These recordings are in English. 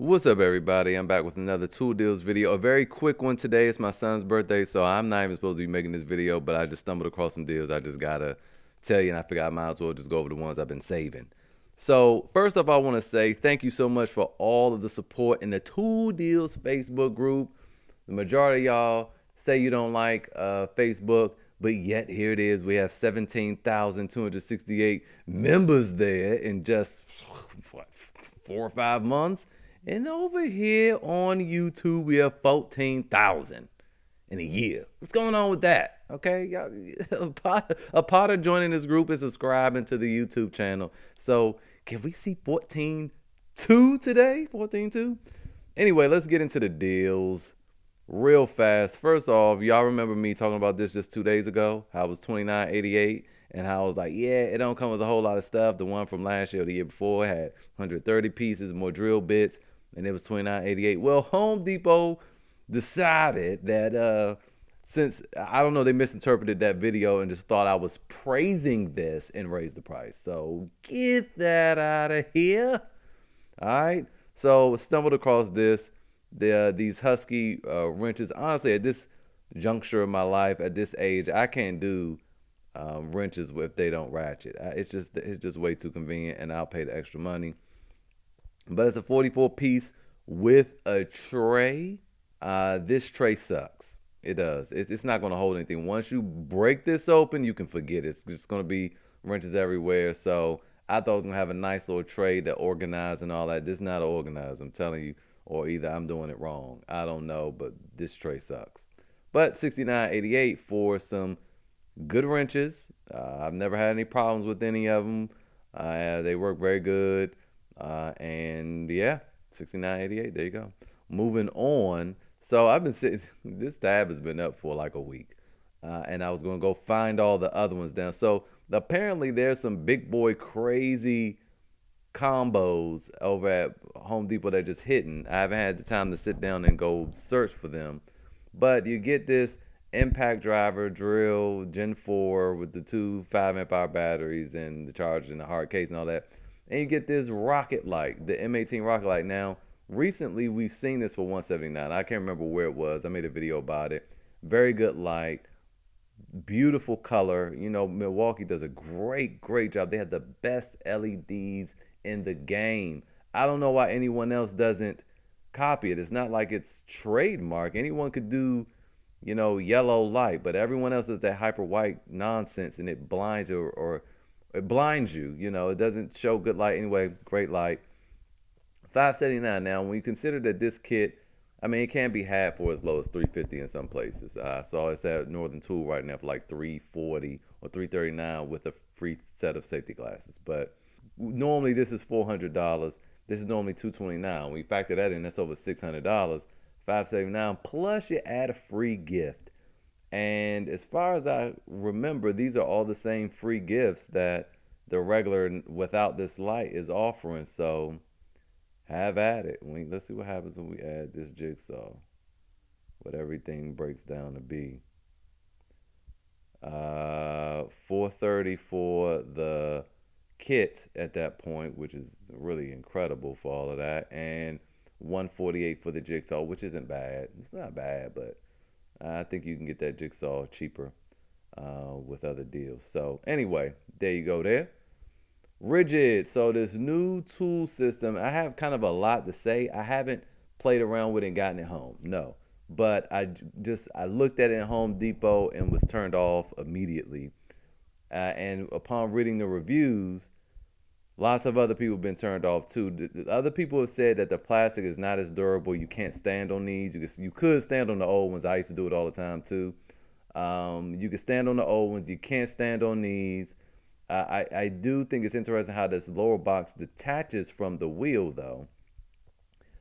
What's up, everybody? I'm back with another tool deals video. A very quick one today. It's my son's birthday, so I'm not even supposed to be making this video, but I just stumbled across some deals I just gotta tell you, and I figured I might as well just go over the ones I've been saving. So first off, I want to say thank you so much for all of the support in the Tool Deals Facebook group. The majority of y'all say you don't like Facebook, but yet here it is. We have 17,268 members there in just what, 4 or 5 months. And over here on YouTube, we have 14,000 in a year. What's going on with that? Okay, y'all, a part of joining this group is subscribing to the YouTube channel. So can we see 14.2 today? 14.2? Anyway, let's get into the deals real fast. First off, y'all remember me talking about this just 2 days ago? How it was 29.88 and how I was like, yeah, it don't come with a whole lot of stuff. The one from last year or the year before had 130 pieces, more drill bits, and it was 29.88. Well, Home Depot decided that since I don't know, they misinterpreted that video and just thought I was praising this and raised the price. So get that out of here. All right. So stumbled across this. These Husky wrenches. Honestly, at this juncture of my life, at this age, I can't do wrenches if they don't ratchet. It's just way too convenient, and I'll pay the extra money. But it's a 44 piece with a tray. This tray sucks. It does. It's not going to hold anything. Once you break this open, you can forget it. It's just going to be wrenches everywhere. So I thought it was going to have a nice little tray to organize and all that. This is not organized, I'm telling you. Or either I'm doing it wrong. I don't know, but this tray sucks. But 69.88 for some good wrenches. I've never had any problems with any of them. They work very good. And yeah, 69.88. There you go. Moving on. So I've been sitting. This tab has been up for like a week, and I was gonna go find all the other ones down. So apparently there's some big boy crazy combos over at Home Depot that just hitting. I haven't had the time to sit down and go search for them, but you get this impact driver drill Gen 4 with the two 5 amp hour batteries and the charger and the hard case and all that, and you get this rocket light, the M18 rocket light. Now, recently we've seen this for 179. I can't remember where it was. I made a video about it. Very good light, beautiful color. You know, Milwaukee does a great job. They have the best LEDs in the game. I don't know why anyone else doesn't copy it. It's not like it's trademark. Anyone could do, yellow light, but everyone else does that hyper white nonsense, and it blinds you, or it blinds you. It doesn't show good light anyway. Great light. 579. Now, when you consider that this kit, I mean, it can be had for as low as 350 in some places. I saw it's at Northern Tool right now for like 340 or 339 with a free set of safety glasses. But normally this is $400. This is normally 229. When you factor that in, that's over $600. 579 plus you add a free gift. And as far as I remember, these are all the same free gifts that the regular without this light is offering. So have at it. Let's see what happens when we add this jigsaw. What everything breaks down to be. 430 for the kit at that point, which is really incredible for all of that, and 148 for the jigsaw, which isn't bad. It's not bad, but I think you can get that jigsaw cheaper with other deals. So anyway, there you go there. Ridgid. So this new tool system, I have kind of a lot to say. I haven't played around with it and gotten it home. No. But I looked at it at Home Depot and was turned off immediately. And upon reading the reviews, lots of other people have been turned off too. The other people have said that the plastic is not as durable. You can't stand on these. You could stand on the old ones. I used to do it all the time too. You can stand on the old ones. You can't stand on these. I do think it's interesting how this lower box detaches from the wheel, though.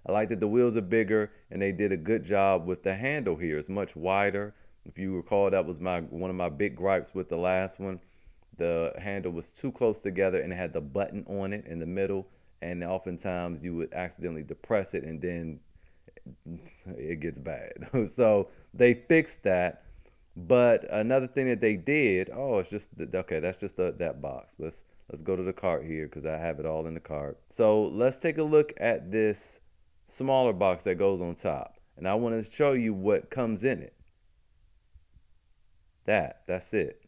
I like that the wheels are bigger, and they did a good job with the handle here. It's much wider. If you recall, that was one of my big gripes with the last one. The handle was too close together, and it had the button on it in the middle, and oftentimes you would accidentally depress it, and then it gets bad. So they fixed that. But another thing that they did, it's just okay. That's just that box. Let's go to the cart here because I have it all in the cart. So let's take a look at this smaller box that goes on top. And I want to show you what comes in it. That's it.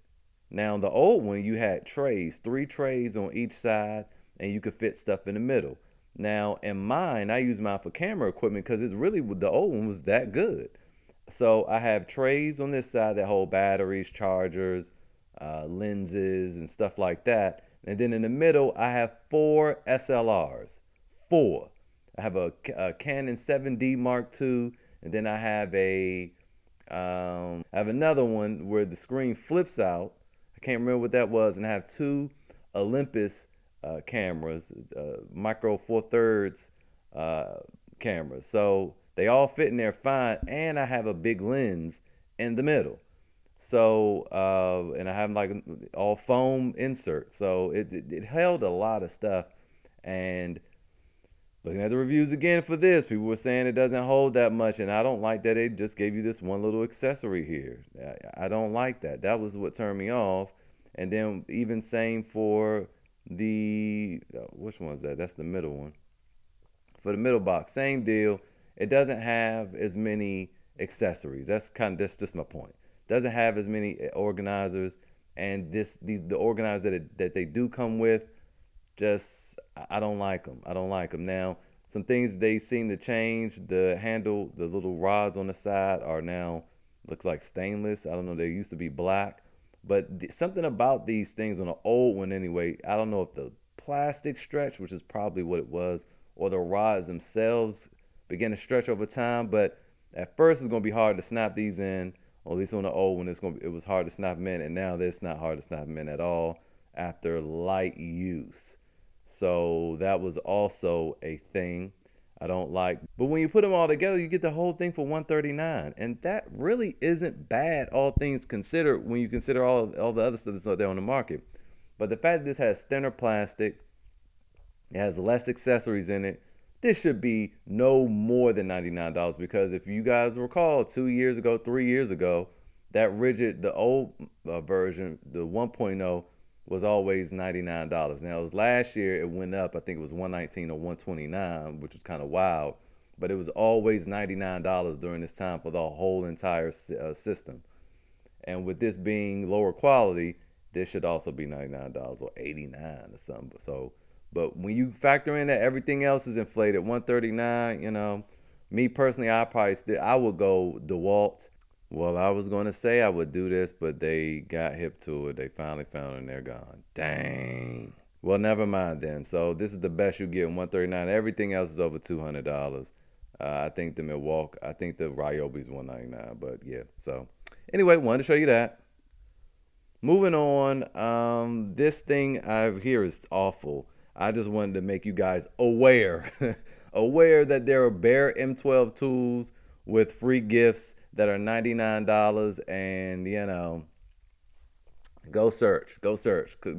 Now the old one, you had trays, 3 trays on each side, and you could fit stuff in the middle. Now in mine, I use mine for camera equipment because it's really, the old one was that good. So I have trays on this side that hold batteries, chargers, lenses, and stuff like that. And then in the middle, I have 4 SLRs. Four. I have a Canon 7D Mark II, and then I have I have another one where the screen flips out. I can't remember what that was, and I have 2 Olympus cameras, micro four thirds uh, cameras. So they all fit in there fine, and I have a big lens in the middle. So and I have like all foam inserts. So it held a lot of stuff, and looking at the reviews again for this, people were saying it doesn't hold that much, and I don't like that they just gave you this one little accessory here. I don't like that. That was what turned me off. And then even same for the which one is that? That's the middle one. For the middle box, same deal. It doesn't have as many accessories. That's just my point. Doesn't have as many organizers, and the organizers that they do come with, just I don't like them. I don't like them. Now, some things they seem to change. The handle, the little rods on the side are now looks like stainless. I don't know. They used to be black, but something about these things on an old one anyway. I don't know if the plastic stretch, which is probably what it was, or the rods themselves begin to stretch over time. But at first, it's gonna be hard to snap these in. Or at least on the old one, it was hard to snap them in, and now it's not hard to snap them in at all after light use. So that was also a thing I don't like. But when you put them all together, you get the whole thing for 139, and that really isn't bad, all things considered. When you consider all the other stuff that's out there on the market, but the fact that this has thinner plastic, it has less accessories in it. This should be no more than $99 because if you guys recall, 2 years ago, 3 years ago, that Ridgid, the old version, the 1.0, was always $99. Now, it was last year, it went up. I think it was 119 or 129, which was kind of wild. But it was always $99 during this time for the whole entire system. And with this being lower quality, this should also be $99 or 89 or something. So, but when you factor in that everything else is inflated, 139, me personally, I would go DeWalt. Well, I was going to say I would do this, but they got hip to it. They finally found it and they're gone. Dang. Well, never mind then. So this is the best you get, 139. Everything else is over $200. I think the Milwaukee, I think the Ryobi's 199. But yeah. So anyway, wanted to show you that. Moving on. This thing I hear is awful. I just wanted to make you guys aware, aware that there are bare M12 tools with free gifts that are $99, and go search.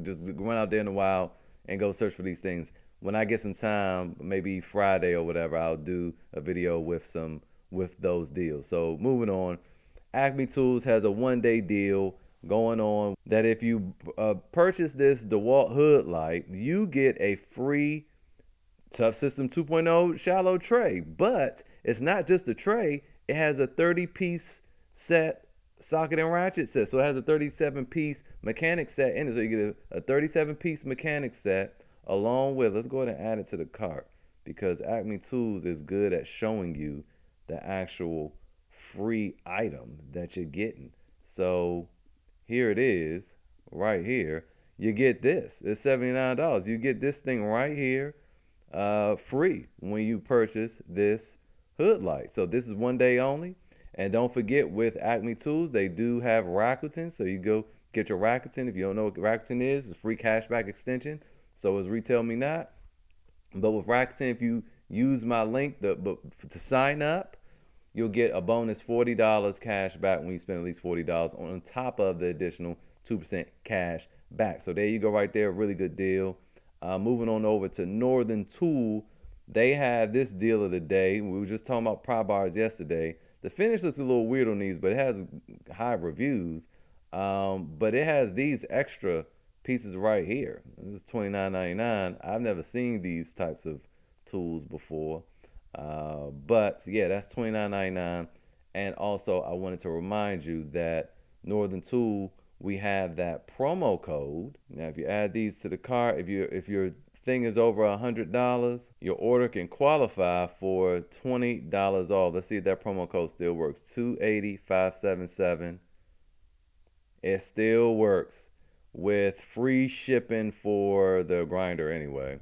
Just run out there in the wild and go search for these things. When I get some time, maybe Friday or whatever, I'll do a video with those deals. So moving on, Acme Tools has a 1-day deal going on that if you purchase this DeWalt hood light, you get a free Tough System 2.0 shallow tray. But it's not just a tray, it has a 30-piece set socket and ratchet set. So it has a 37-piece mechanic set in it. So you get a 37-piece mechanic set along with, let's go ahead and add it to the cart because Acme Tools is good at showing you the actual free item that you're getting. So here it is, right here. You get this. It's $79. You get this thing right here free when you purchase this hood light. So this is 1 day only. And don't forget, with Acme Tools, they do have Rakuten. So you go get your Rakuten. If you don't know what Rakuten is, it's a free cashback extension. So is Retail Me Not. But with Rakuten, if you use my link to sign up, you'll get a bonus $40 cash back when you spend at least $40 on top of the additional 2% cash back. So there you go right there. Really good deal. Moving on over to Northern Tool. They have this deal of the day. We were just talking about pry bars yesterday. The finish looks a little weird on these, but it has high reviews. But it has these extra pieces right here. This is $29.99. I've never seen these types of tools before. But yeah, that's $29.99. And also, I wanted to remind you that Northern Tool, we have that promo code. Now, if you add these to the cart, if your thing is over $100, your order can qualify for $20 off. Let's see if that promo code still works. 280577. It still works with free shipping for the grinder anyway.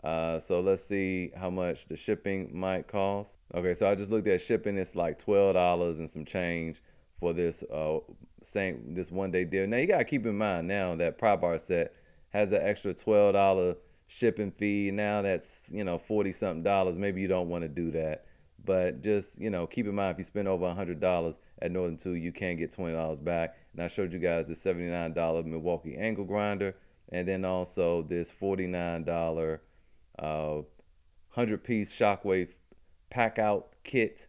So let's see how much the shipping might cost. Okay, so I just looked at shipping. It's like $12 and some change for this 1 day deal. Now you gotta keep in mind now that Pry Bar set has an extra $12 shipping fee. Now that's 40 something dollars. Maybe you don't want to do that, but just keep in mind if you spend over $100 at Northern Tool, you can get $20 back. And I showed you guys the $79 Milwaukee angle grinder, and then also this $49 100-piece Shockwave pack out kit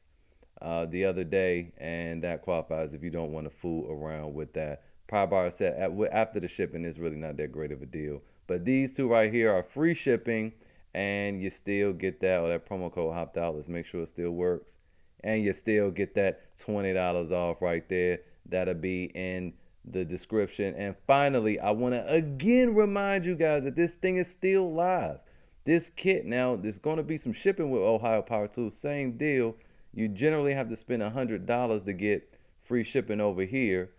the other day, and that qualifies if you don't want to fool around with that. Pry Bar set after the shipping is really not that great of a deal. But these two right here are free shipping, and you still get that. Or that promo code hopped out. Let's make sure it still works, and you still get that $20 off right there. That'll be in the description. And finally, I want to again remind you guys that this thing is still live. This kit now, there's going to be some shipping with Ohio Power Tools. Same deal. You generally have to spend $100 to get free shipping over here.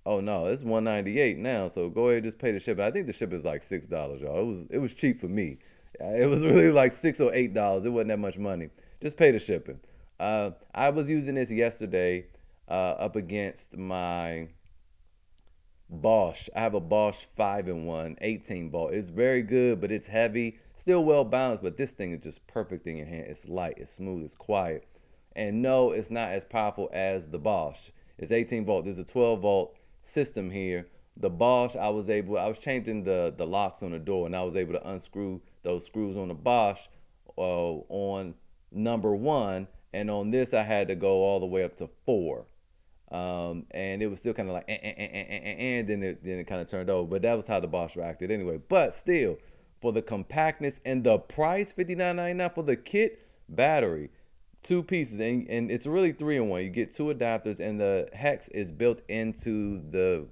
Oh no, it's $198 now. So go ahead and just pay the shipping. I think the shipping is like $6, y'all. It was cheap for me. It was really like $6 or $8. It wasn't that much money. Just pay the shipping. I was using this yesterday up against my Bosch. I have a Bosch 5-in-1 18 volt. It's very good, but it's heavy. Still well balanced, but this thing is just perfect in your hand. It's light, it's smooth, it's quiet. And no, it's not as powerful as the Bosch. It's 18 volt. There's a 12 volt system here. The Bosch, I was changing the locks on the door, and I was able to unscrew those screws on the Bosch on number 1, and on this I had to go all the way up to 4. And it was still kind of like and then it kind of turned over. But that was how the Bosch reacted anyway. But still, for the compactness and the price, $59.99 for the kit, battery, 2 pieces, and it's really 3-in-1. You get 2 adapters, and the hex is built into the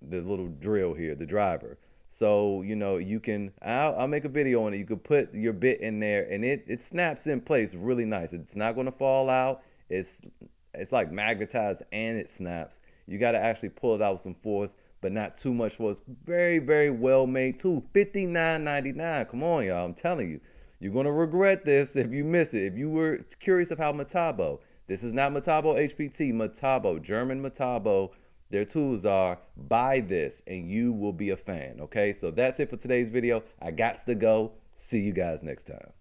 little drill here, the driver. So you can. I'll make a video on it. You could put your bit in there, and it snaps in place really nice. It's not going to fall out. It's like magnetized, and it snaps. You got to actually pull it out with some force, but not too much force. Very, very well made tool. $59.99. Come on, y'all. I'm telling you. You're going to regret this if you miss it. If you were curious of how Metabo, this is not Metabo HPT, Metabo, German Metabo, their tools are, buy this and you will be a fan, okay? So that's it for today's video. I got to go. See you guys next time.